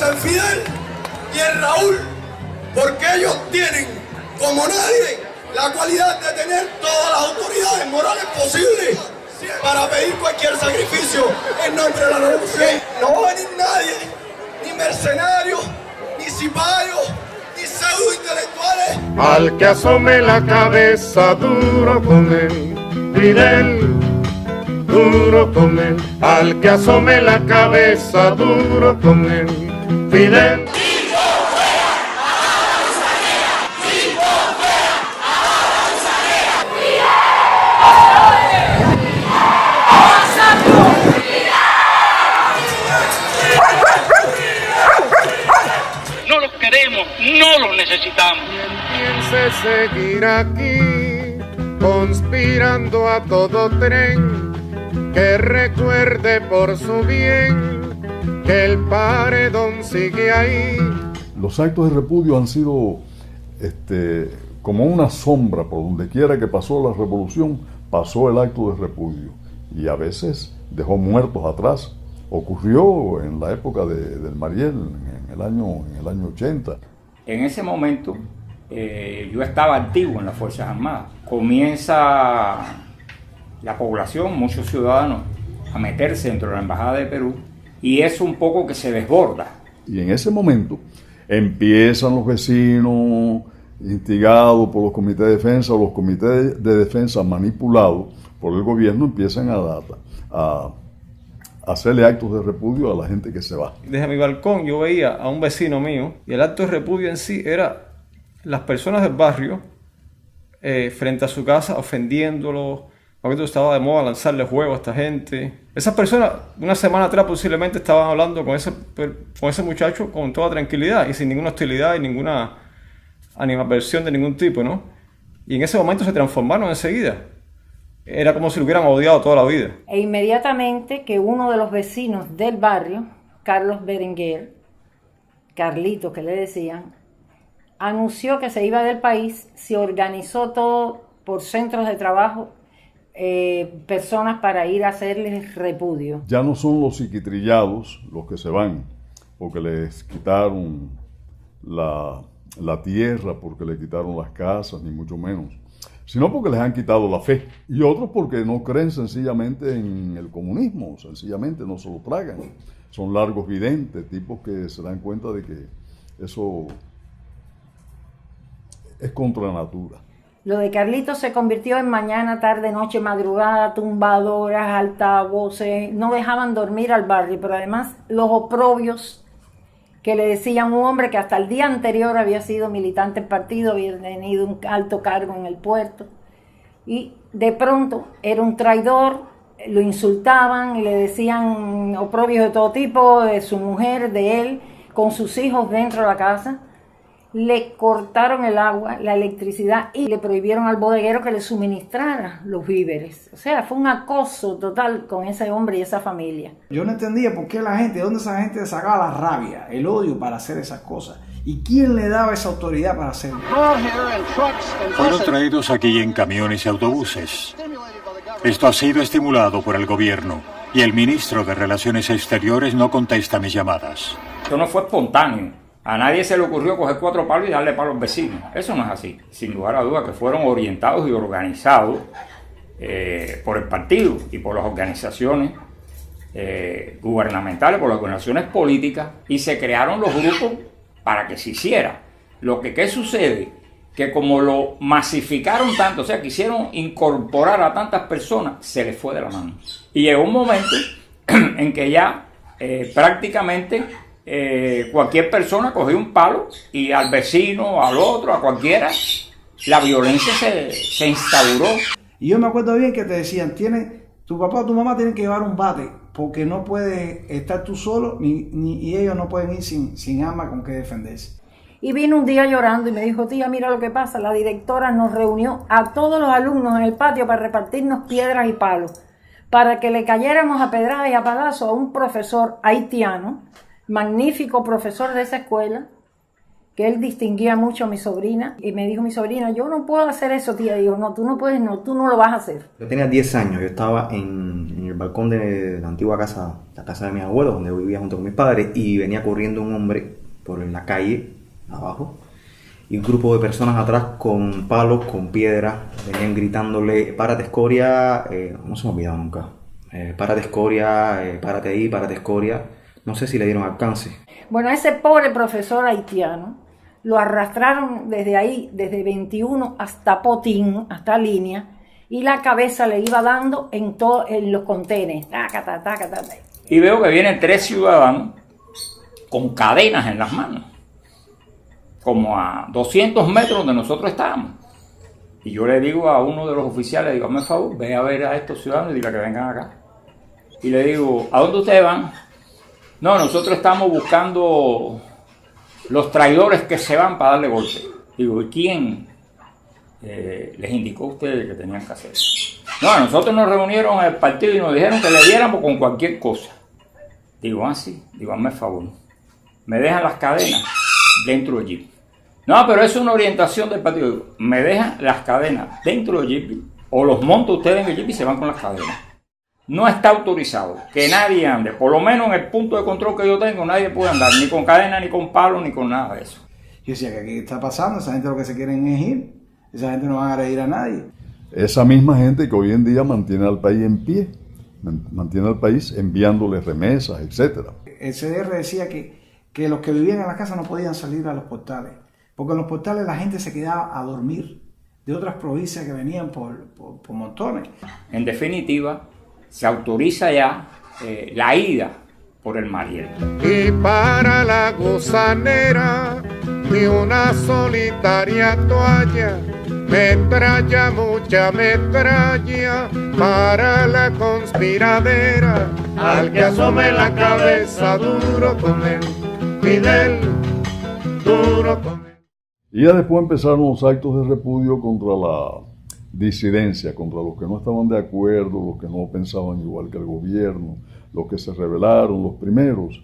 En Fidel y en Raúl, porque ellos tienen, como nadie, la cualidad de tener todas las autoridades morales posibles para pedir cualquier sacrificio en nombre de la revolución. No va a venir nadie, ni mercenarios, ni cipayos, ni pseudo-intelectuales. Al que asome la cabeza, duro con él, Fidel, duro con él. Al que asome la cabeza, duro con él, Fidel. No los queremos, no los necesitamos. Quien piense seguir aquí, conspirando a todo tren, que recuerde por su bien que el paredón sigue ahí. Los actos de repudio han sido como una sombra. Por donde quiera que pasó la revolución, pasó el acto de repudio. Y a veces dejó muertos atrás. Ocurrió en la época del Mariel, en el año 80. En ese momento yo estaba activo en las Fuerzas Armadas. Comienza la población, muchos ciudadanos, a meterse dentro de la Embajada de Perú, y es un poco que se desborda. Y en ese momento empiezan los vecinos, instigados por los comités de defensa, o los comités de defensa manipulados por el gobierno, empiezan a hacerle actos de repudio a la gente que se va. Desde mi balcón yo veía a un vecino mío, y el acto de repudio en sí era las personas del barrio frente a su casa ofendiéndolo. Porque estaba de moda lanzarle juegos a esta gente. Esas personas, una semana atrás posiblemente estaban hablando con ese muchacho con toda tranquilidad y sin ninguna hostilidad y ninguna animadversión de ningún tipo, ¿no? Y en ese momento se transformaron enseguida. Era como si lo hubieran odiado toda la vida. E inmediatamente que uno de los vecinos del barrio, Carlos Berenguer, Carlitos que le decían, anunció que se iba del país, se organizó todo por centros de trabajo, personas para ir a hacerles repudio. Ya no son los psiquitrillados los que se van porque les quitaron la tierra, porque les quitaron las casas, ni mucho menos, sino porque les han quitado la fe. Y otros porque no creen sencillamente en el comunismo, sencillamente no se lo tragan. Son largos videntes, tipos que se dan cuenta de que eso es contra natura. Lo de Carlitos se convirtió en mañana, tarde, noche, madrugada, tumbadoras, altavoces, no dejaban dormir al barrio, pero además los oprobios que le decían un hombre que hasta el día anterior había sido militante del partido, había tenido un alto cargo en el puerto, y de pronto era un traidor, lo insultaban y le decían oprobios de todo tipo, de su mujer, de él, con sus hijos dentro de la casa. Le cortaron el agua, la electricidad y le prohibieron al bodeguero que le suministrara los víveres. O sea, fue un acoso total con ese hombre y esa familia. Yo no entendía por qué la gente, de dónde esa gente sacaba la rabia, el odio para hacer esas cosas. ¿Y quién le daba esa autoridad para hacerlo? Fueron traídos aquí en camiones y autobuses. Esto ha sido estimulado por el gobierno y el ministro de Relaciones Exteriores no contesta mis llamadas. Esto no fue espontáneo. A nadie se le ocurrió coger 4 palos y darle palos a los vecinos. Eso no es así. Sin lugar a dudas que fueron orientados y organizados por el partido y por las organizaciones gubernamentales, por las organizaciones políticas, y se crearon los grupos para que se hiciera. ¿Qué sucede? Que como lo masificaron tanto, o sea, quisieron incorporar a tantas personas, se les fue de la mano. Y llegó un momento en que ya prácticamente cualquier persona cogía un palo y al vecino, al otro, a cualquiera, la violencia se instauró. Y yo me acuerdo bien que te decían, tu papá o tu mamá tienen que llevar un bate, porque no puedes estar tú solo, y ellos no pueden ir sin arma con que defenderse. Y vino un día llorando y me dijo, tía, mira lo que pasa, la directora nos reunió a todos los alumnos en el patio para repartirnos piedras y palos, para que le cayéramos a pedrada y a palazo a un profesor haitiano, magnífico profesor de esa escuela, que él distinguía mucho a mi sobrina, y me dijo mi sobrina, yo no puedo hacer eso, tía. Digo, no, tú no puedes, no, tú no lo vas a hacer. Yo tenía 10 años, yo estaba en el balcón de la antigua casa, la casa de mis abuelos, donde vivía junto con mis padres, y venía corriendo un hombre por la calle, abajo, y un grupo de personas atrás con palos, con piedras, venían gritándole, párate escoria, no se me olvida nunca, párate escoria, párate ahí, párate escoria. No sé si le dieron alcance. Bueno, a ese pobre profesor haitiano lo arrastraron desde ahí, desde 21 hasta Potín, hasta Línea, y la cabeza le iba dando en los contenes. Y veo que vienen 3 ciudadanos con cadenas en las manos, como a 200 metros donde nosotros estábamos. Y yo le digo a uno de los oficiales, digo, hazme el favor, ve a ver a estos ciudadanos y diga que vengan acá. Y le digo, ¿a dónde ustedes van? No, nosotros estamos buscando los traidores que se van para darle golpe. Digo, ¿y quién les indicó a ustedes que tenían que hacer? No, nosotros nos reunieron en el partido y nos dijeron que le diéramos con cualquier cosa. Digo, sí. Digo, hazme el favor. Me dejan las cadenas dentro del jeep. No, pero es una orientación del partido. Digo, me dejan las cadenas dentro del jeep o los monto ustedes en el jeep y se van con las cadenas. No está autorizado que nadie ande, por lo menos en el punto de control que yo tengo, nadie puede andar, ni con cadena, ni con palo, ni con nada de eso. Yo decía, ¿qué está pasando? Esa gente lo que se quieren es ir, esa gente no va a agredir a nadie. Esa misma gente que hoy en día mantiene al país en pie, mantiene al país enviándole remesas, etc. El CDR decía que los que vivían en la casa no podían salir a los portales, porque en los portales la gente se quedaba a dormir de otras provincias que venían por montones. En definitiva, se autoriza ya la ida por el Mariel. Y para la gusanera ni una solitaria toalla, metralla, mucha metralla, para la conspiradera, al que asome la cabeza duro con él, Fidel, duro con él. Y ya después empezaron los actos de repudio contra la disidencia, contra los que no estaban de acuerdo, los que no pensaban igual que el gobierno, los que se rebelaron, los primeros,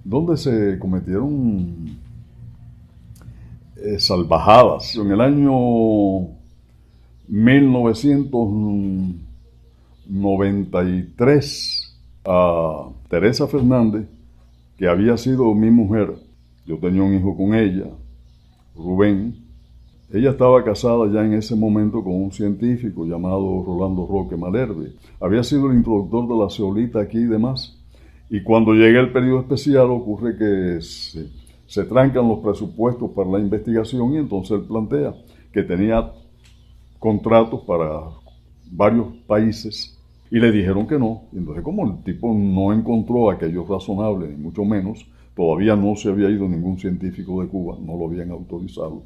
donde se cometieron salvajadas. En el año 1993, a Teresa Fernández, que había sido mi mujer, yo tenía un hijo con ella, Rubén. Ella estaba casada ya en ese momento con un científico llamado Rolando Roque Malherbe. Había sido el introductor de la zeolita aquí y demás. Y cuando llega el periodo especial ocurre que se trancan los presupuestos para la investigación y entonces él plantea que tenía contratos para varios países y le dijeron que no. Y entonces como el tipo no encontró aquello razonable, ni mucho menos, todavía no se había ido ningún científico de Cuba, no lo habían autorizado.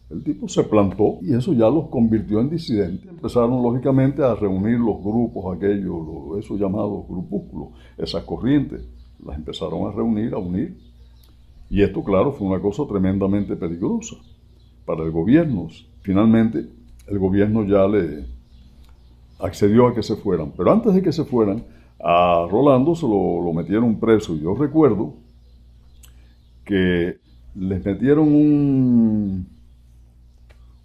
El tipo se plantó y eso ya los convirtió en disidentes. Empezaron lógicamente a reunir los grupos aquellos, esos llamados grupúsculos, esas corrientes, las empezaron a reunir, a unir. Y esto, claro, fue una cosa tremendamente peligrosa para el gobierno. Finalmente, el gobierno ya le accedió a que se fueran. Pero antes de que se fueran, a Rolando se lo metieron preso. Yo recuerdo que les metieron un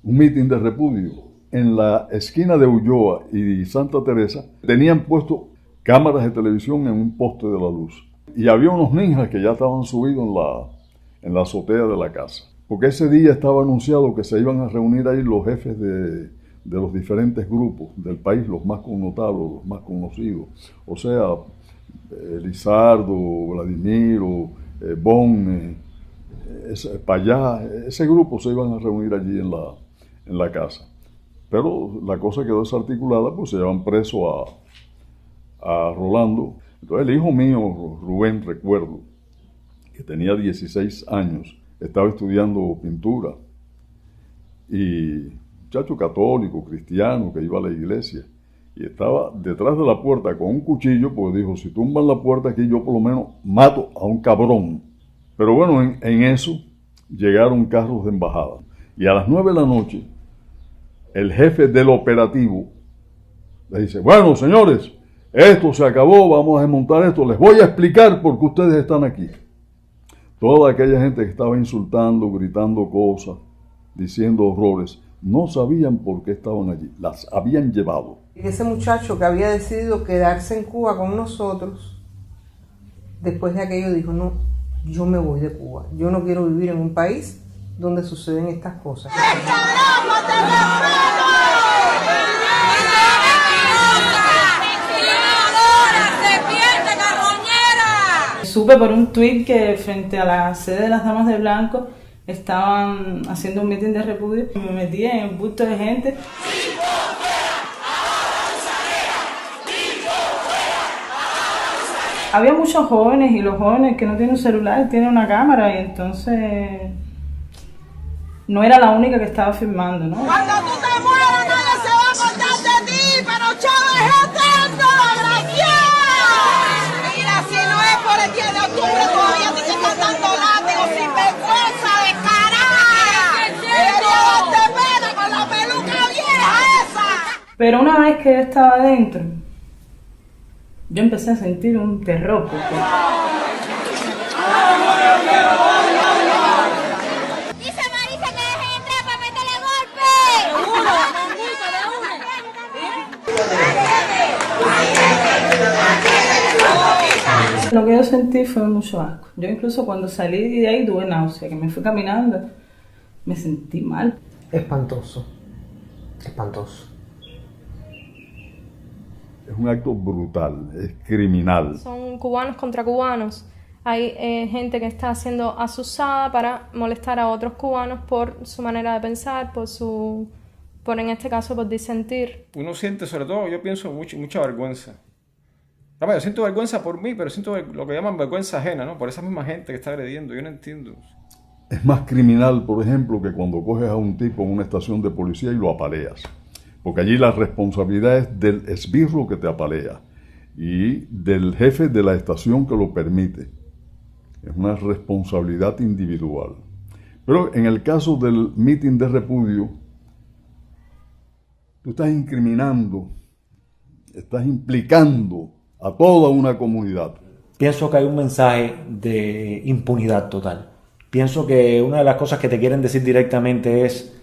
mitin de repudio en la esquina de Ulloa y Santa Teresa. Tenían puesto cámaras de televisión en un poste de la luz. Y había unos ninjas que ya estaban subidos en la azotea de la casa. Porque ese día estaba anunciado que se iban a reunir ahí los jefes de los diferentes grupos del país, los más connotados, los más conocidos. O sea, Lizardo, Vladimiro, Bon, Payá, ese grupo se iban a reunir allí en la casa. Pero la cosa quedó desarticulada, pues se llevan preso a Rolando. Entonces el hijo mío, Rubén, recuerdo, que tenía 16 años, estaba estudiando pintura. Y muchacho católico, cristiano, que iba a la iglesia. Y estaba detrás de la puerta con un cuchillo, pues dijo, si tumban la puerta aquí, yo por lo menos mato a un cabrón. Pero bueno, en eso llegaron carros de embajada. Y a las 9 de la noche, el jefe del operativo le dice, bueno, señores, esto se acabó, vamos a desmontar esto, les voy a explicar por qué ustedes están aquí. Toda aquella gente que estaba insultando, gritando cosas, diciendo horrores, no sabían por qué estaban allí, las habían llevado. Ese muchacho que había decidido quedarse en Cuba con nosotros, después de aquello dijo, no, yo me voy de Cuba, yo no quiero vivir en un país donde suceden estas cosas. Supe por un tuit que frente a la sede de las Damas de Blanco estaban haciendo un mitin de repudio y me metí en un bulto de gente. Había muchos jóvenes y los jóvenes que no tienen un celular tienen una cámara y entonces no era la única que estaba filmando, ¿no? Cuando tú te mueras nadie se va a acordar de ti, pero Chávez es eterno, desgraciado. Mira, si no es por el 10 de octubre todavía te están dando látigos sin vergüenza, descarada. Debería darte pena con la peluca vieja esa. Pero una vez que yo estaba adentro, yo empecé a sentir un terror. Porque... Dice Marisa que dejen entrar para meterle golpe. Lo que yo sentí fue mucho asco. Yo incluso cuando salí de ahí tuve náusea, que me fui caminando, me sentí mal. Espantoso, espantoso. Es un acto brutal, es criminal. Son cubanos contra cubanos. Hay gente que está siendo asusada para molestar a otros cubanos por su manera de pensar, por en este caso, por disentir. Uno siente, sobre todo, yo pienso mucha vergüenza. Yo siento vergüenza por mí, pero siento lo que llaman vergüenza ajena, ¿no? Por esa misma gente que está agrediendo. Yo no entiendo. Es más criminal, por ejemplo, que cuando coges a un tipo en una estación de policía y lo apaleas. Porque allí la responsabilidad es del esbirro que te apalea y del jefe de la estación que lo permite. Es una responsabilidad individual. Pero en el caso del mitin de repudio, tú estás incriminando, estás implicando a toda una comunidad. Pienso que hay un mensaje de impunidad total. Pienso que una de las cosas que te quieren decir directamente es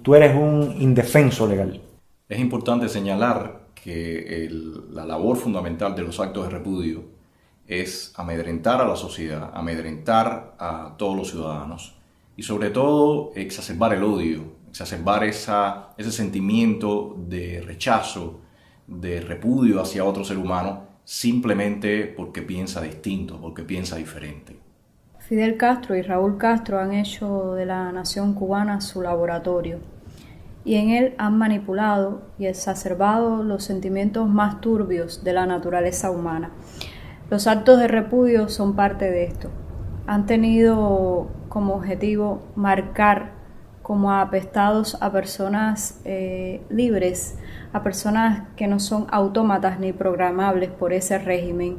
tú eres un indefenso legal. Es importante señalar que la labor fundamental de los actos de repudio es amedrentar a la sociedad, amedrentar a todos los ciudadanos y sobre todo exacerbar el odio, exacerbar ese sentimiento de rechazo, de repudio hacia otro ser humano simplemente porque piensa distinto, porque piensa diferente. Fidel Castro y Raúl Castro han hecho de la nación cubana su laboratorio y en él han manipulado y exacerbado los sentimientos más turbios de la naturaleza humana. Los actos de repudio son parte de esto. Han tenido como objetivo marcar como apestados a personas libres, a personas que no son autómatas ni programables por ese régimen,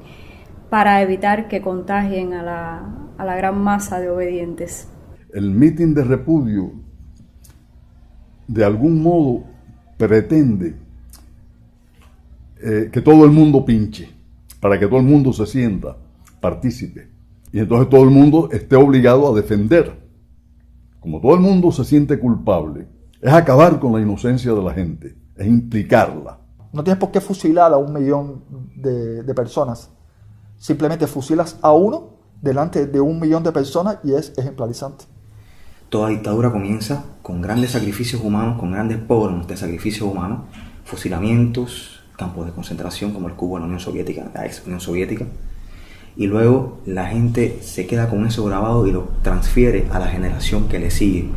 para evitar que contagien a la gran masa de obedientes. El mitin de repudio, de algún modo, pretende que todo el mundo pinche, para que todo el mundo se sienta partícipe. Y entonces todo el mundo esté obligado a defender. Como todo el mundo se siente culpable, es acabar con la inocencia de la gente, es implicarla. No tienes por qué fusilar a 1 millón de personas. Simplemente fusilas a uno delante de 1 millón de personas y es ejemplarizante. Toda dictadura comienza con grandes sacrificios humanos, con grandes pogromos de sacrificios humanos, fusilamientos, campos de concentración como el Cuba en la Unión Soviética, la ex Unión Soviética, y luego la gente se queda con eso grabado y lo transfiere a la generación que le sigue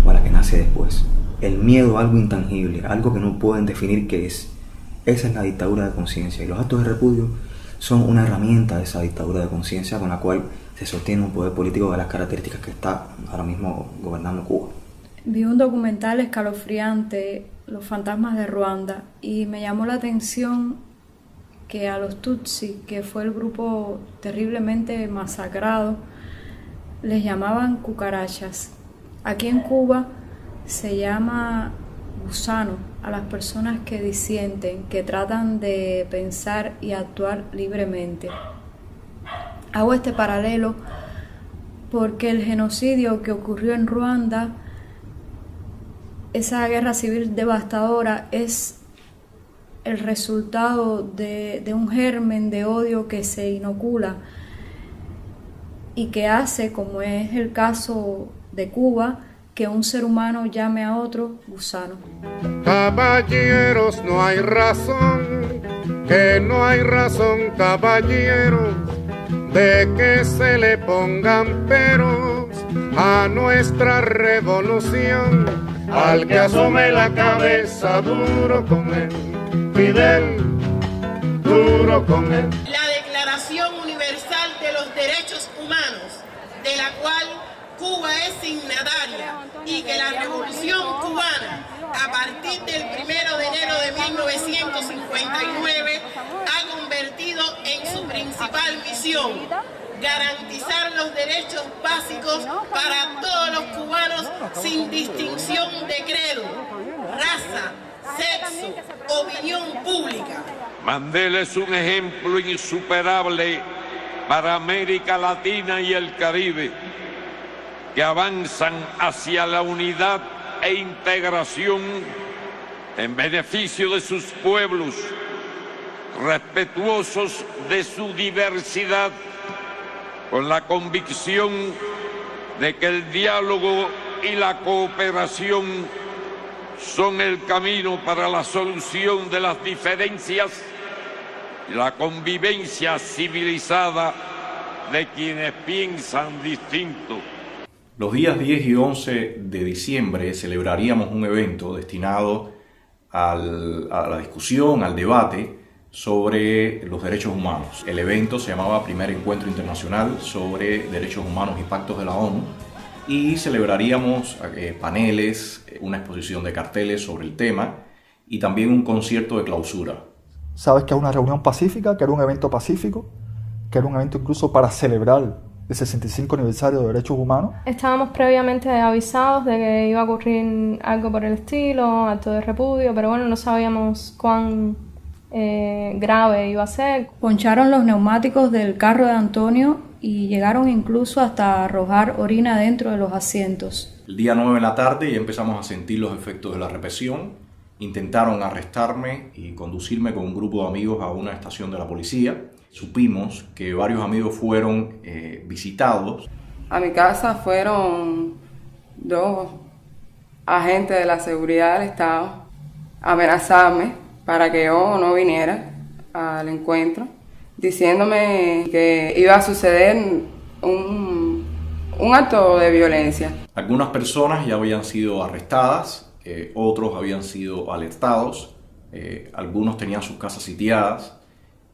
o a la que nace después. El miedo a algo intangible, algo que no pueden definir qué es. Esa es la dictadura de conciencia y los actos de repudio son una herramienta de esa dictadura de conciencia con la cual se sostiene un poder político de las características que está ahora mismo gobernando Cuba. Vi un documental escalofriante, Los fantasmas de Ruanda, y me llamó la atención que a los Tutsi, que fue el grupo terriblemente masacrado, les llamaban cucarachas. Aquí en Cuba se llama gusano a las personas que disienten, que tratan de pensar y actuar libremente. Hago este paralelo porque el genocidio que ocurrió en Ruanda, esa guerra civil devastadora, es el resultado de un germen de odio que se inocula y que hace, como es el caso de Cuba, que un ser humano llame a otro gusano. Caballeros, no hay razón, que no hay razón, caballeros, de que se le pongan peros a nuestra revolución. Al que asome la cabeza, duro con él, Fidel, duro con él. La Declaración Universal de los Derechos Humanos, de la cual Cuba es signataria, y que la Revolución Cubana, a partir del 1 de enero de 1959, ha convertido en su principal misión garantizar los derechos básicos para todos los cubanos sin distinción de credo, raza, sexo, opinión pública. Mandela es un ejemplo insuperable para América Latina y el Caribe, que avanzan hacia la unidad e integración en beneficio de sus pueblos, respetuosos de su diversidad, con la convicción de que el diálogo y la cooperación son el camino para la solución de las diferencias y la convivencia civilizada de quienes piensan distinto. Los días 10 y 11 de diciembre celebraríamos un evento destinado a la discusión, al debate sobre los derechos humanos. El evento se llamaba Primer Encuentro Internacional sobre Derechos Humanos y Pactos de la ONU, y celebraríamos paneles, una exposición de carteles sobre el tema y también un concierto de clausura. Sabes que es una reunión pacífica, que era un evento pacífico, que era un evento incluso para celebrar el 65 aniversario de derechos humanos. Estábamos previamente avisados de que iba a ocurrir algo por el estilo, acto de repudio, pero bueno, no sabíamos cuán grave iba a ser. Poncharon los neumáticos del carro de Antonio y llegaron incluso hasta arrojar orina dentro de los asientos. El día 9 de la tarde ya empezamos a sentir los efectos de la represión. Intentaron arrestarme y conducirme con un grupo de amigos a una estación de la policía. Supimos que varios amigos fueron visitados. A mi casa fueron 2 agentes de la seguridad del Estado a amenazarme para que yo no viniera al encuentro, diciéndome que iba a suceder un acto de violencia. Algunas personas ya habían sido arrestadas, otros habían sido alertados, algunos tenían sus casas sitiadas.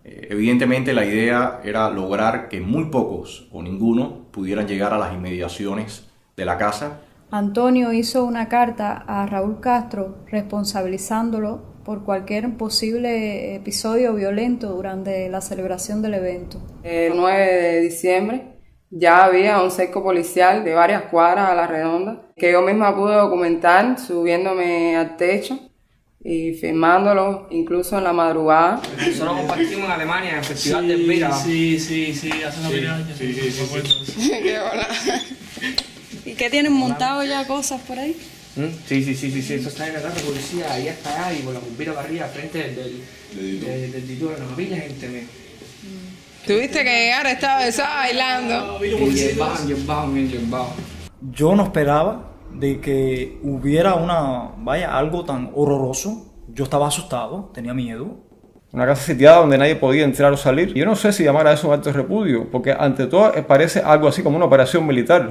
Evidentemente la idea era lograr que muy pocos o ninguno pudieran llegar a las inmediaciones de la casa. Antonio hizo una carta a Raúl Castro responsabilizándolo por cualquier posible episodio violento durante la celebración del evento. El 9 de diciembre ya había un cerco policial de varias cuadras a la redonda que yo misma pude documentar subiéndome al techo y filmándolo incluso en la madrugada. Nosotros compartimos en Alemania en el Festival del Vira. Sí, hace una pila de años. Sí. Qué hola. ¿Y qué tienen montado ya cosas por ahí? Sí, eso está en la casa de policía, ahí hasta allá y con la bombita para arriba, frente del título de las familias, gente. Tuviste que llegar, estaba bailando. Bien. Yo no esperaba de que hubiera algo tan horroroso. Yo estaba asustado, tenía miedo. Una casa sitiada donde nadie podía entrar o salir. Yo no sé si llamar a eso un acto de repudio, porque ante todo parece algo así como una operación militar.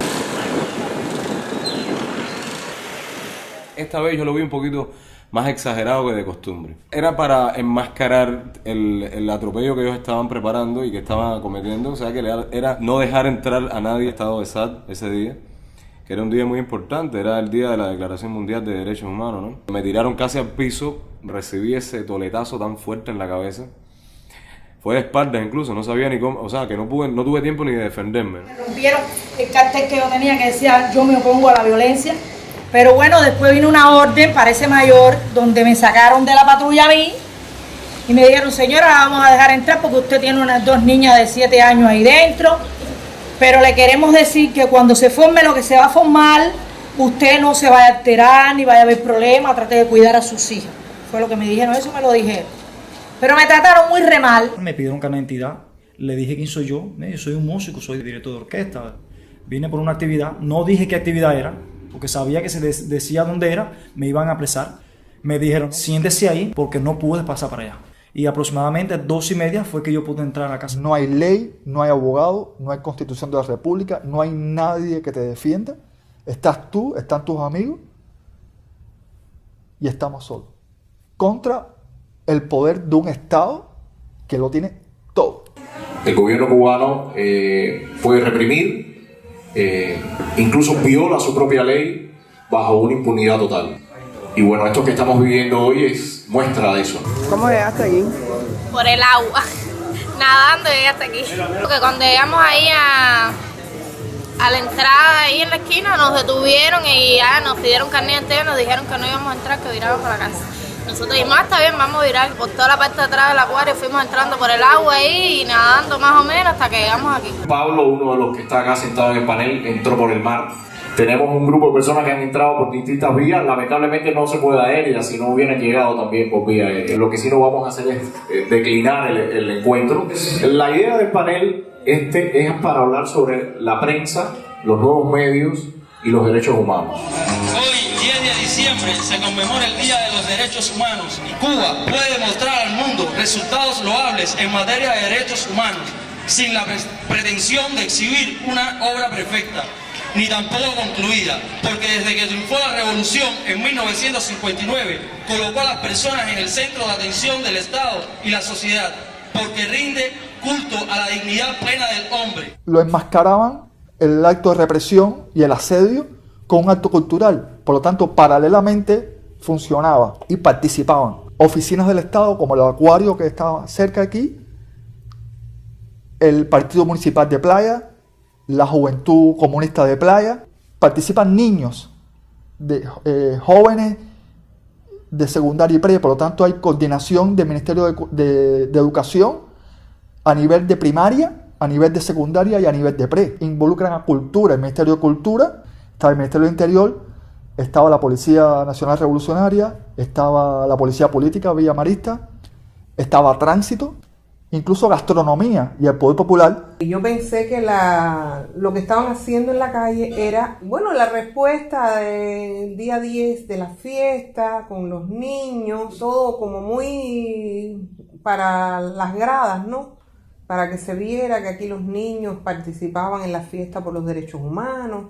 Esta vez yo lo vi un poquito más exagerado que de costumbre. Era para enmascarar el atropello que ellos estaban preparando y que estaban cometiendo. O sea, que era no dejar entrar a nadie al estado de SAT ese día, que era un día muy importante, era el día de la Declaración Mundial de Derechos Humanos, ¿no? Me tiraron casi al piso, recibí ese toletazo tan fuerte en la cabeza. Fue de espaldas incluso, no sabía ni cómo, o sea, que no tuve tiempo ni de defenderme, ¿no? Me rompieron el cartel que yo tenía que decía: yo me opongo a la violencia. Pero bueno, después vino una orden, parece mayor, donde me sacaron de la patrulla a mí y me dijeron, señora, la vamos a dejar entrar porque usted tiene unas 2 niñas de 7 años ahí dentro, pero le queremos decir que cuando se forme lo que se va a formar, usted no se vaya a alterar ni vaya a haber problemas, trate de cuidar a sus hijas. Fue lo que me dijeron, eso me lo dijeron. Pero me trataron muy re mal. Me pidieron carnet de identidad, le dije quién soy yo soy un músico, soy director de orquesta, vine por una actividad, no dije qué actividad era, porque sabía que si decía dónde era, me iban a apresar. Me dijeron, siéntese ahí porque no pude pasar para allá. Y aproximadamente 2:30 fue que yo pude entrar a la casa. No hay ley, no hay abogado, no hay constitución de la república, no hay nadie que te defienda. Estás tú, están tus amigos y estamos solos. Contra el poder de un Estado que lo tiene todo. El gobierno cubano puede reprimir, incluso viola su propia ley bajo una impunidad total. Y bueno, esto que estamos viviendo hoy es muestra de eso. ¿Cómo llegaste aquí? Por el agua, nadando llegué hasta aquí. Porque cuando llegamos ahí a la entrada, ahí en la esquina, nos detuvieron y ya nos pidieron carnet entero y nos dijeron que no íbamos a entrar, que viráramos para la casa. Nosotros dijimos, está bien, vamos a virar por toda la parte de atrás del acuario, fuimos entrando por el agua ahí y nadando más o menos hasta que llegamos aquí. Pablo, uno de los que está acá sentado en el panel, entró por el mar. Tenemos un grupo de personas que han entrado por distintas vías, lamentablemente no se puede aérea, si no hubieran llegado también por vía aérea. Lo que sí no vamos a hacer es declinar el encuentro. La idea del panel es para hablar sobre la prensa, los nuevos medios y los derechos humanos. Hoy, 10 de diciembre, se conmemora el Día de los Derechos Humanos y Cuba puede demostrar al mundo resultados loables en materia de derechos humanos sin la pretensión de exhibir una obra perfecta, ni tampoco concluida, porque desde que triunfó la revolución en 1959, colocó a las personas en el centro de atención del Estado y la sociedad, porque rinde culto a la dignidad plena del hombre. Lo enmascaraban el acto de represión y el asedio con un acto cultural. Por lo tanto, paralelamente funcionaba y participaban oficinas del Estado como el acuario que estaba cerca aquí, el Partido Municipal de Playa, la Juventud Comunista de Playa. Participan niños, jóvenes de secundaria y pre, por lo tanto hay coordinación del Ministerio de Educación a nivel de primaria, a nivel de secundaria y a nivel de pre. Involucran a cultura, el Ministerio de Cultura, estaba el Ministerio del Interior, estaba la Policía Nacional Revolucionaria, estaba la Policía Política Villamarista, estaba Tránsito, incluso gastronomía y el Poder Popular. Yo pensé que lo que estaban haciendo en la calle era, bueno, la respuesta del día 10 de la fiesta, con los niños, todo como muy para las gradas, ¿no? Para que se viera que aquí los niños participaban en la fiesta por los derechos humanos,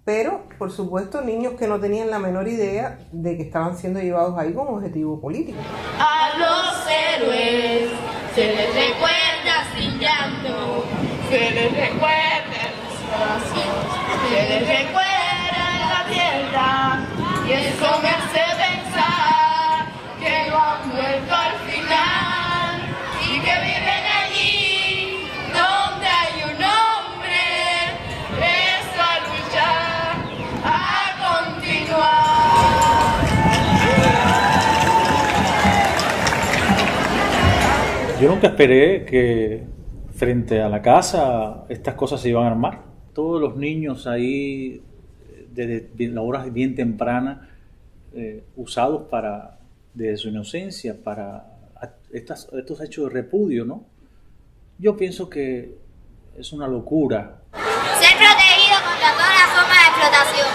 pero, por supuesto, niños que no tenían la menor idea de que estaban siendo llevados ahí con objetivo político. A los héroes se les recuerda sin llanto, se les recuerda en los corazones, se les recuerda en la tierra, y eso me hace pensar que no han muerto al final y que viven allí donde hay un hombre preso a luchar, a continuar. Yo nunca esperé que frente a la casa estas cosas se iban a armar. Todos los niños ahí, desde la hora bien temprana, usados desde su inocencia para estos hechos de repudio, ¿no? Yo pienso que es una locura. Ser protegido contra todas las formas de explotación.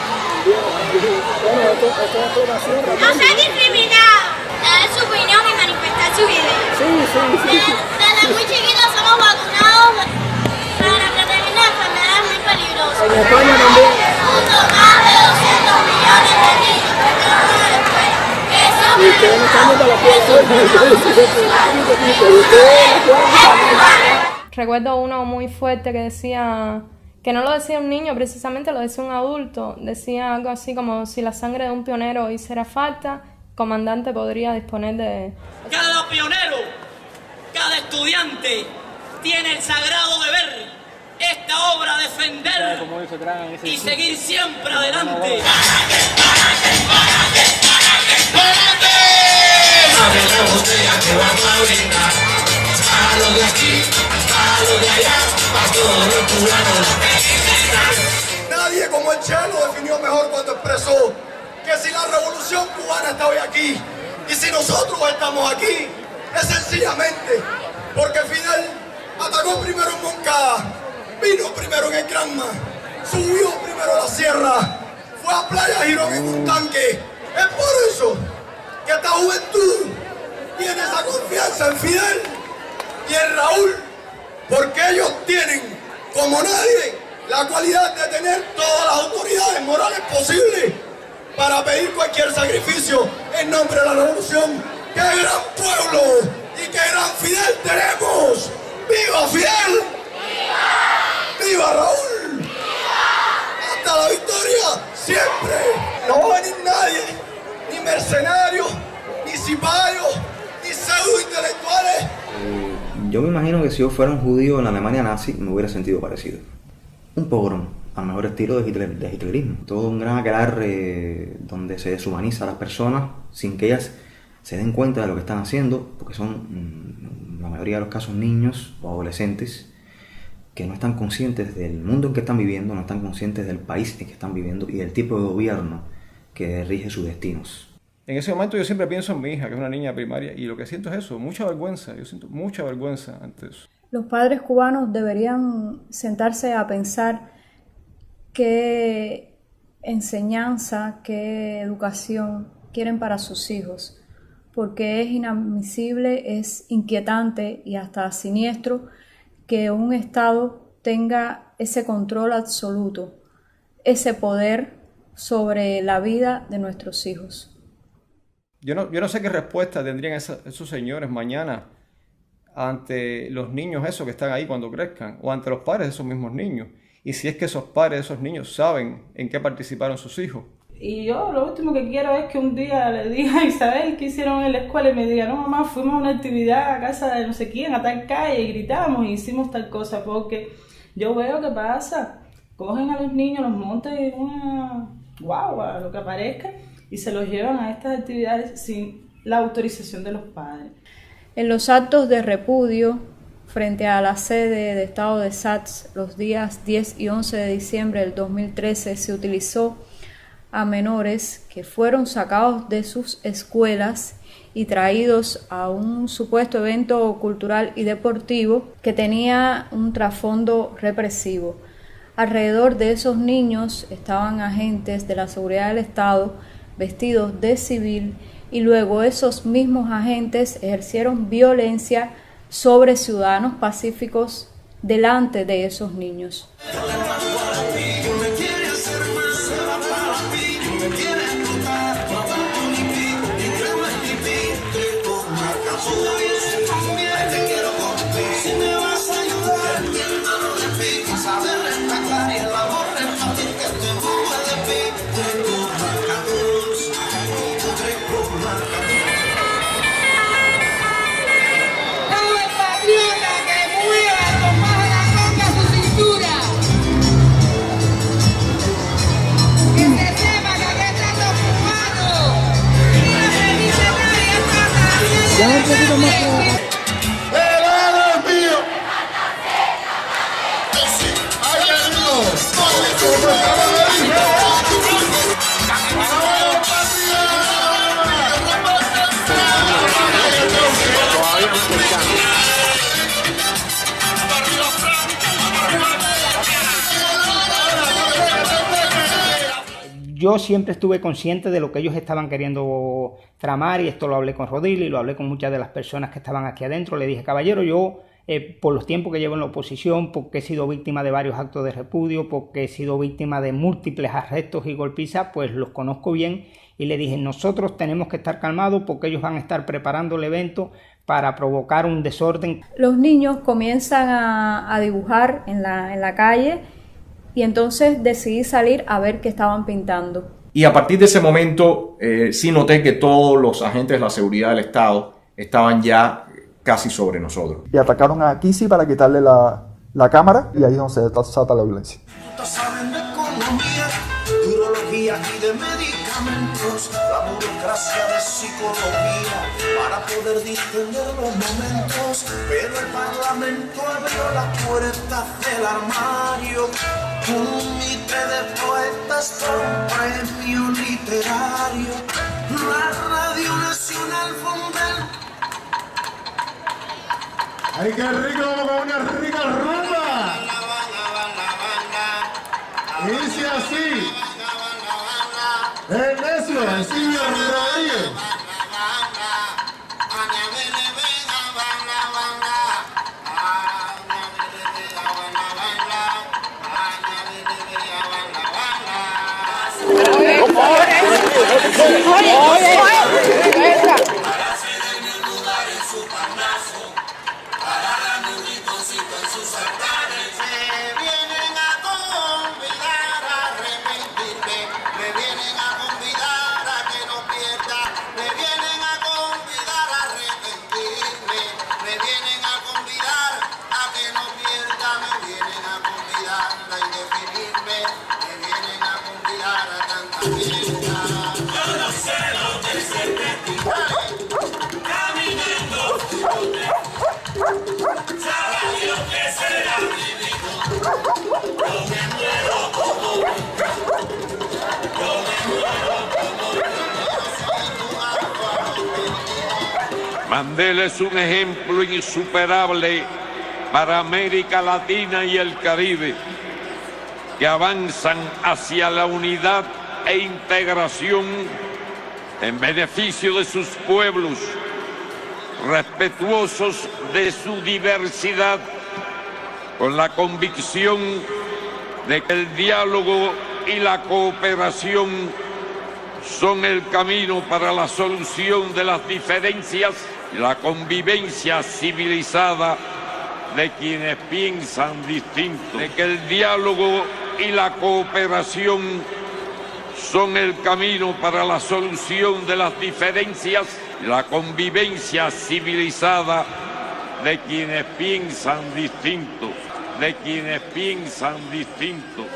No ser discriminado. Dar su opinión y manifestar su idea. Desde muy chiquitos somos vacunados para prevenir las enfermedades muy peligrosas. En España también. Más de 200 millones de niños que están en la escuela. Y ustedes no están viendo la Recuerdo uno muy fuerte que decía, que no lo decía un niño, precisamente lo decía un adulto. Decía algo así como, si la sangre de un pionero hiciera falta, el comandante podría disponer de... Cada pionero, cada estudiante tiene el sagrado deber, esta obra defender y seguir siempre adelante. abre la botella que vamos a brindar. A los de aquí, a los de allá, a todos los cubanos la felicidad. Nadie como el Chelo definió mejor cuando expresó que si la revolución cubana está hoy aquí y si nosotros estamos aquí, es sencillamente porque Fidel atacó primero en Moncada, vino primero en el Granma, subió primero a la sierra, fue a Playa Girón en un tanque. Es por eso que esta juventud tiene esa confianza en Fidel y en Raúl, porque ellos tienen, como nadie, la cualidad de tener todas las autoridades morales posibles para pedir cualquier sacrificio en nombre de la revolución. ¡Qué gran pueblo y qué gran Fidel tenemos! ¡Viva Fidel! ¡Viva! ¡Viva Raúl! ¡Viva! ¡Hasta la victoria! ¡Siempre! No va a venir nadie, ni mercenarios, ni cipayos, ni pseudo-intelectuales. Yo me imagino que si yo fuera un judío en la Alemania nazi me hubiera sentido parecido. Un pogrom, al mejor estilo de hitlerismo. Todo un gran aquelarre donde se deshumaniza a las personas sin que ellas se den cuenta de lo que están haciendo, porque son, la mayoría de los casos, niños o adolescentes que no están conscientes del mundo en que están viviendo, no están conscientes del país en que están viviendo y del tipo de gobierno que rige sus destinos. En ese momento yo siempre pienso en mi hija, que es una niña primaria, y lo que siento es eso, mucha vergüenza. Yo siento mucha vergüenza ante eso. Los padres cubanos deberían sentarse a pensar qué enseñanza, qué educación quieren para sus hijos, porque es inadmisible, es inquietante y hasta siniestro que un Estado tenga ese control absoluto, ese poder sobre la vida de nuestros hijos. Yo no sé qué respuesta tendrían esos señores mañana ante los niños esos que están ahí cuando crezcan, o ante los padres de esos mismos niños, y si es que esos padres de esos niños saben en qué participaron sus hijos. Y yo lo último que quiero es que un día le diga a Isabel qué hicieron en la escuela y me diga, no mamá, fuimos a una actividad a casa de no sé quién, a tal calle, y gritamos y hicimos tal cosa, porque yo veo que pasa, cogen a los niños, los montan en una guagua, lo que aparezca, y se los llevan a estas actividades sin la autorización de los padres. En los actos de repudio frente a la sede de Estado de SATS los días 10 y 11 de diciembre del 2013 se utilizó a menores que fueron sacados de sus escuelas y traídos a un supuesto evento cultural y deportivo que tenía un trasfondo represivo. Alrededor de esos niños estaban agentes de la seguridad del Estado vestidos de civil y luego esos mismos agentes ejercieron violencia sobre ciudadanos pacíficos delante de esos niños. Yo siempre estuve consciente de lo que ellos estaban queriendo tramar y esto lo hablé con Rodil y lo hablé con muchas de las personas que estaban aquí adentro. Le dije, caballero, yo por los tiempos que llevo en la oposición, porque he sido víctima de varios actos de repudio, porque he sido víctima de múltiples arrestos y golpizas, pues los conozco bien y le dije, nosotros tenemos que estar calmados porque ellos van a estar preparando el evento para provocar un desorden. Los niños comienzan a dibujar en la calle y entonces decidí salir a ver qué estaban pintando. Y a partir de ese momento sí noté que todos los agentes de la seguridad del Estado estaban ya casi sobre nosotros. Y atacaron a Kisi para quitarle la cámara y ahí es donde se desata la violencia. Saben de economía, urología y de medicamentos, la burocracia de psicología para poder distender los momentos. Pero el Parlamento abrió las puertas del armario, un mitre de poetas por un premio literario. La Radio Nacional Fondel. ¡Ay, qué rico! Vamos con una rica rumba. Dice así. El necio, el Silvio Rodríguez. Mandela es un ejemplo insuperable para América Latina y el Caribe, que avanzan hacia la unidad e integración en beneficio de sus pueblos, respetuosos de su diversidad, con la convicción de que el diálogo y la cooperación son el camino para la solución de las diferencias y la convivencia civilizada de quienes piensan distinto, de que el diálogo y la cooperación son el camino para la solución de las diferencias y la convivencia civilizada de quienes piensan distinto, de quienes piensan distinto.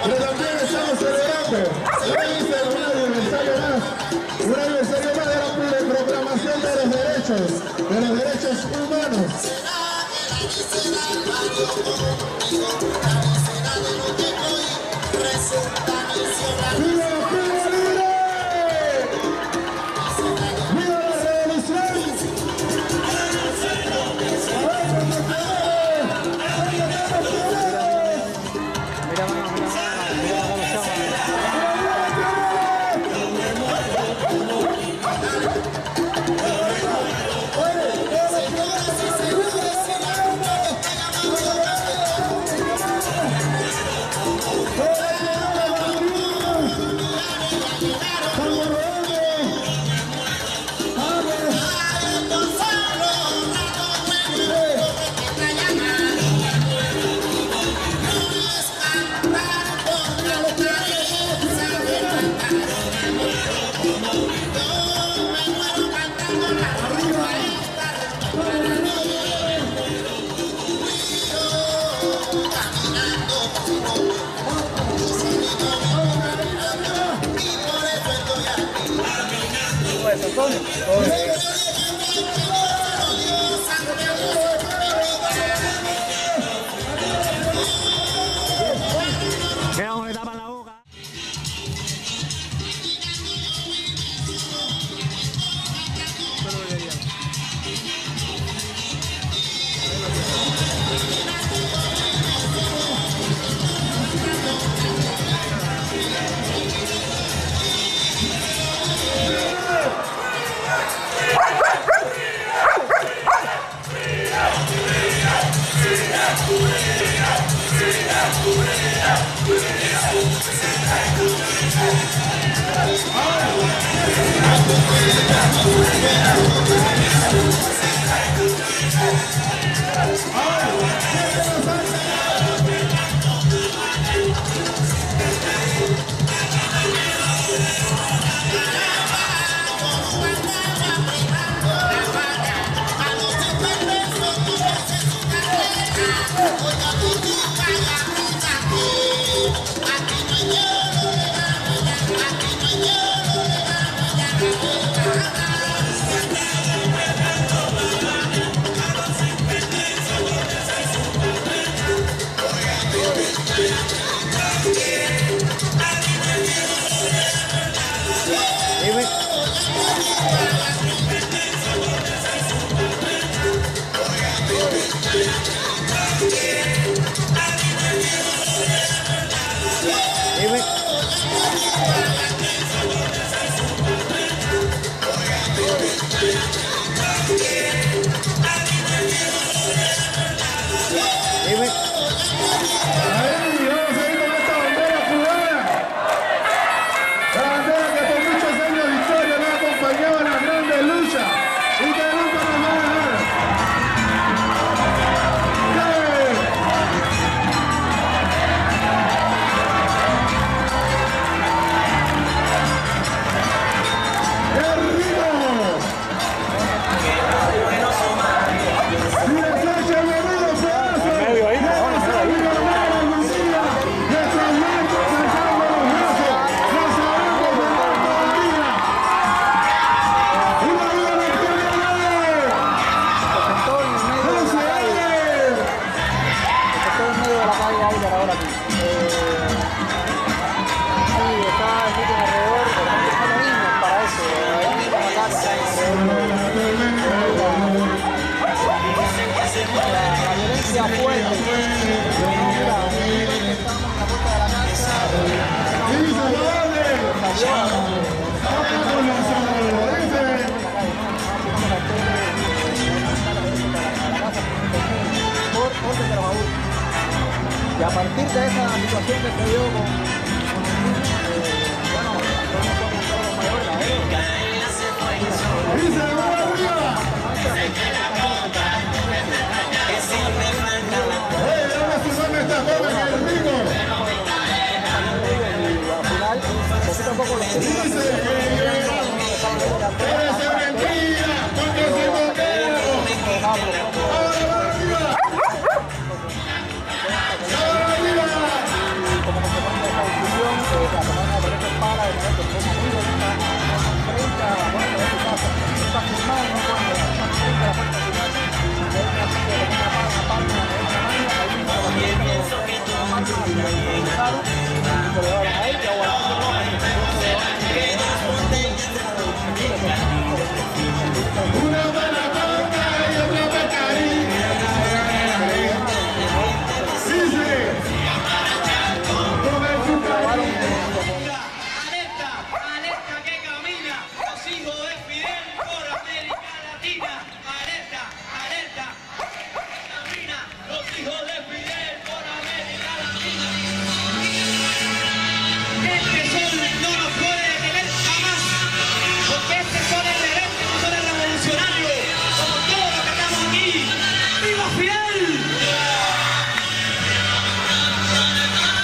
Pero también estamos celebrando un aniversario más de la proclamación de los derechos humanos. Aquí Y a partir de esa situación que se dio con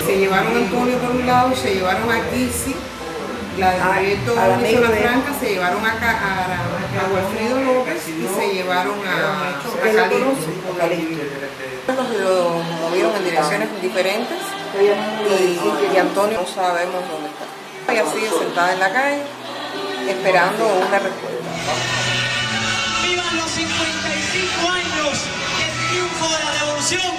Se llevaron a Antonio por un lado y se llevaron a Kisi, la del proyecto de Zona Franca, se llevaron a Wilfrido López y se llevaron a Calixto. Los movieron en direcciones diferentes y Antonio no sabemos dónde está. Ella sigue sentada en la calle esperando una respuesta. ¡Vivan los 55 años del triunfo de la revolución!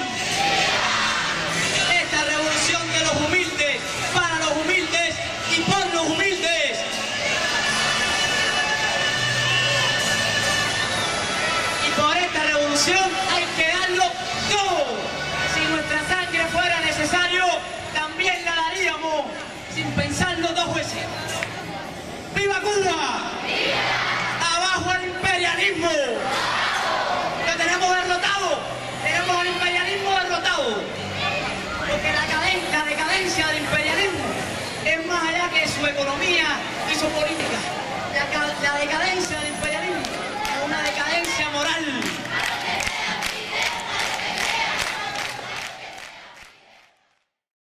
Esta revolución de los humildes, para los humildes y por los humildes. Y por esta revolución hay que darlo todo. Si nuestra sangre fuera necesario, también la daríamos, sin pensarlo dos veces. ¡Viva Cuba! ¡Viva! ¡Abajo el imperialismo! ¡Lo tenemos derrotado! ¡Tenemos el imperialismo derrotado! Porque la decadencia del imperialismo es más allá que su economía y su política. La decadencia del imperialismo es una decadencia moral.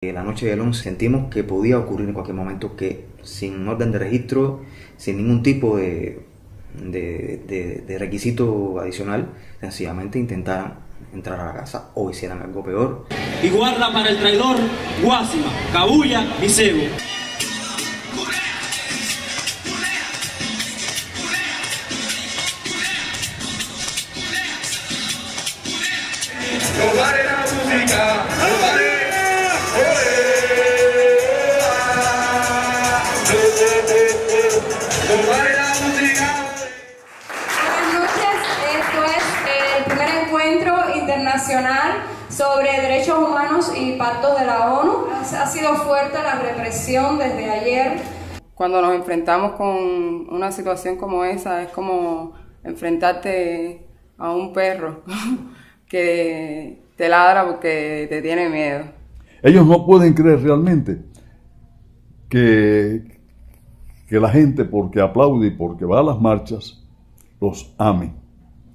La noche del 11 sentimos que podía ocurrir en cualquier momento, que sin orden de registro, sin ningún tipo de requisito adicional, sencillamente intentaran entrar a la casa o hicieran algo peor. Y guarda para el traidor Guásima, Cabuya y Cebo. Internacional sobre derechos humanos y pactos de la ONU. Ha sido fuerte la represión desde ayer. Cuando nos enfrentamos con una situación como esa, es como enfrentarte a un perro que te ladra porque te tiene miedo. Ellos no pueden creer realmente que la gente, porque aplaude y porque va a las marchas, los ame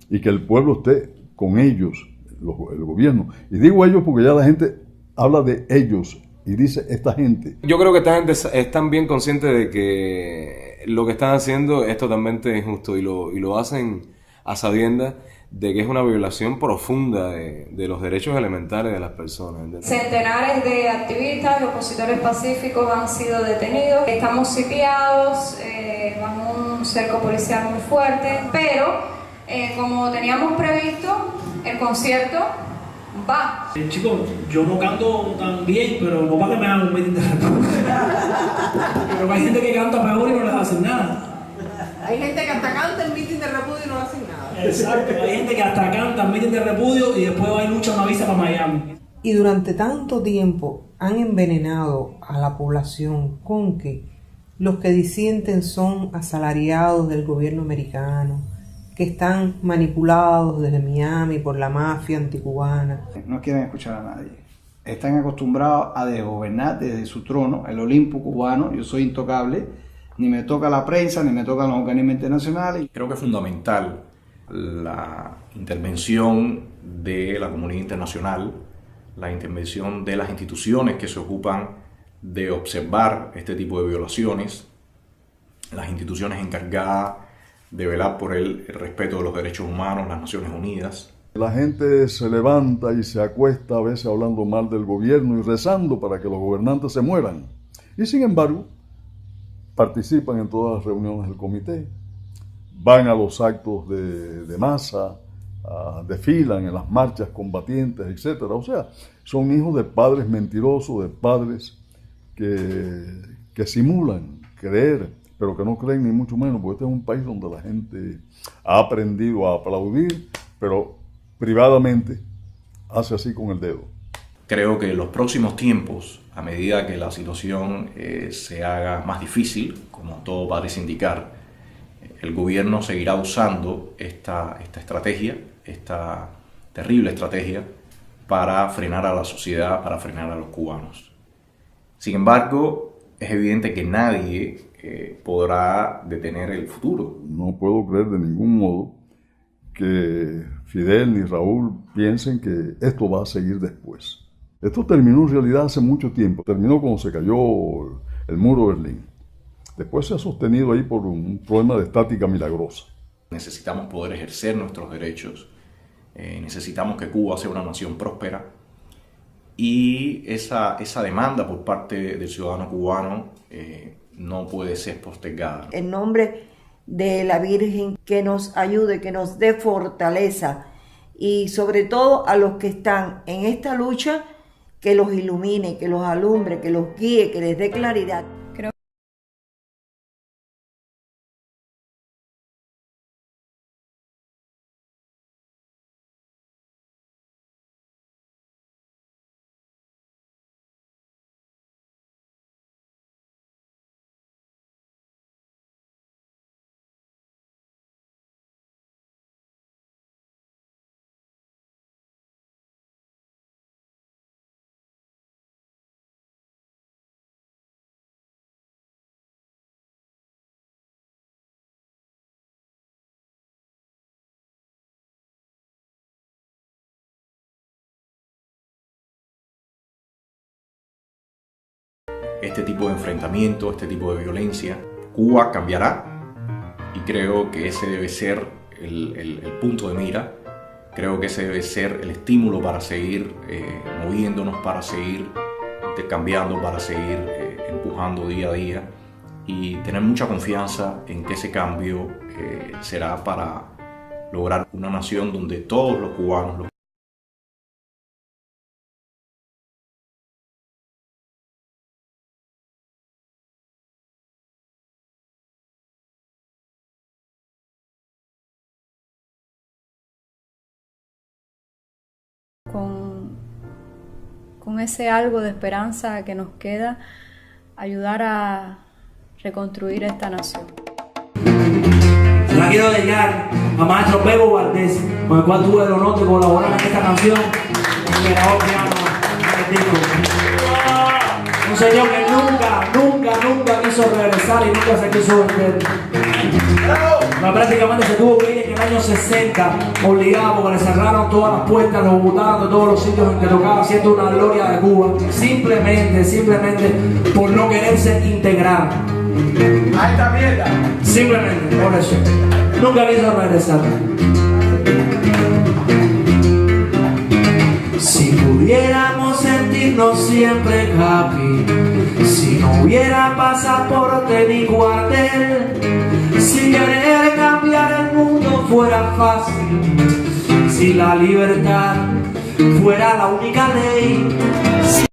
y que el pueblo esté con ellos, el gobierno. Y digo ellos porque ya la gente habla de ellos y dice esta gente. Yo creo que esta gente están bien conscientes de que lo que están haciendo es totalmente injusto y lo hacen a sabiendas de que es una violación profunda de los derechos elementales de las personas. Centenares de activistas y opositores pacíficos han sido detenidos. Estamos sitiados bajo un cerco policial muy fuerte, pero como teníamos previsto, el concierto va. Chicos, yo no canto tan bien, pero no para que me hagan un meeting de repudio. Pero hay gente que canta peor y no les hacen nada. Hay gente que hasta canta el meeting de repudio y no hacen nada. Exacto, hay gente que hasta canta el meeting de repudio y después va y lucha una visa para Miami. Y durante tanto tiempo han envenenado a la población con que los que disienten son asalariados del gobierno americano, que están manipulados desde Miami por la mafia anticubana. No quieren escuchar a nadie. Están acostumbrados a desgobernar desde su trono, el Olimpo cubano. Yo soy intocable, ni me toca la prensa, ni me tocan los organismos internacionales. Creo que es fundamental la intervención de la comunidad internacional, la intervención de las instituciones que se ocupan de observar este tipo de violaciones, las instituciones encargadas de velar por el respeto de los derechos humanos, las Naciones Unidas. La gente se levanta y se acuesta a veces hablando mal del gobierno y rezando para que los gobernantes se mueran. Y sin embargo, participan en todas las reuniones del comité, van a los actos de masa, desfilan en las marchas combatientes, etc. O sea, son hijos de padres mentirosos, de padres que simulan creer, pero que no creen ni mucho menos, porque este es un país donde la gente ha aprendido a aplaudir, pero privadamente hace así con el dedo. Creo que en los próximos tiempos, a medida que la situación se haga más difícil, como todo parece indicar, el gobierno seguirá usando esta estrategia, esta terrible estrategia, para frenar a la sociedad, para frenar a los cubanos. Sin embargo, es evidente que nadie podrá detener el futuro. No puedo creer de ningún modo que Fidel ni Raúl piensen que esto va a seguir después. Esto terminó en realidad hace mucho tiempo. Terminó cuando se cayó el muro de Berlín. Después se ha sostenido ahí por un problema de estática milagrosa. Necesitamos poder ejercer nuestros derechos. Necesitamos que Cuba sea una nación próspera. Y esa demanda por parte del ciudadano cubano no puede ser postergada. En nombre de la Virgen, que nos ayude, que nos dé fortaleza y sobre todo a los que están en esta lucha, que los ilumine, que los alumbre, que los guíe, que les dé claridad. Este tipo de enfrentamiento, este tipo de violencia, Cuba cambiará y creo que ese debe ser el punto de mira. Creo que ese debe ser el estímulo para seguir moviéndonos, para seguir intercambiando, para seguir empujando día a día y tener mucha confianza en que ese cambio será para lograr una nación donde todos los cubanos, con ese algo de esperanza que nos queda, ayudar a reconstruir esta nación. Se la quiero dedicar a maestro Bebo Valdés, con el cual tuve el honor de colaborar en esta canción, en el grabó piano, en el disco. Un señor que nunca quiso regresar y nunca se quiso vender. Prácticamente se tuvo que ir en el año 60, obligado, porque le cerraron todas las puertas, lo botaron de todos los sitios en que tocaba, siendo una gloria de Cuba, simplemente por no quererse integrar. A esta mierda. Simplemente, por eso. Nunca quiso regresar. Si pudiéramos sentirnos siempre happy, si no hubiera pasaporte ni cuartel, si querer cambiar el mundo fuera fácil, si la libertad fuera la única ley.